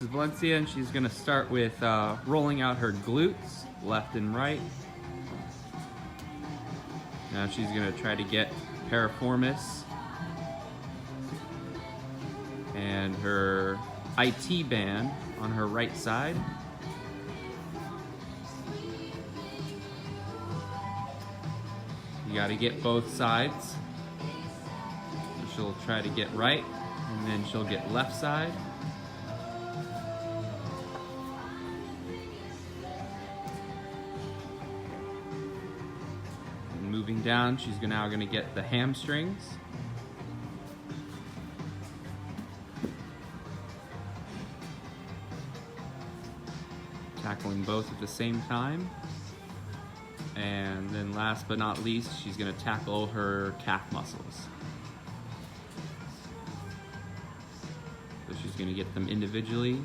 is Valencia, and she's gonna start with rolling out her glutes, left and right. Now she's gonna try to get piriformis and her IT band on her right side. You gotta get both sides. So she'll try to get right, and then she'll get left side. And moving down, she's now gonna get the hamstrings. Tackling both at the same time. And then last but not least, she's gonna tackle her calf muscles. So she's gonna get them individually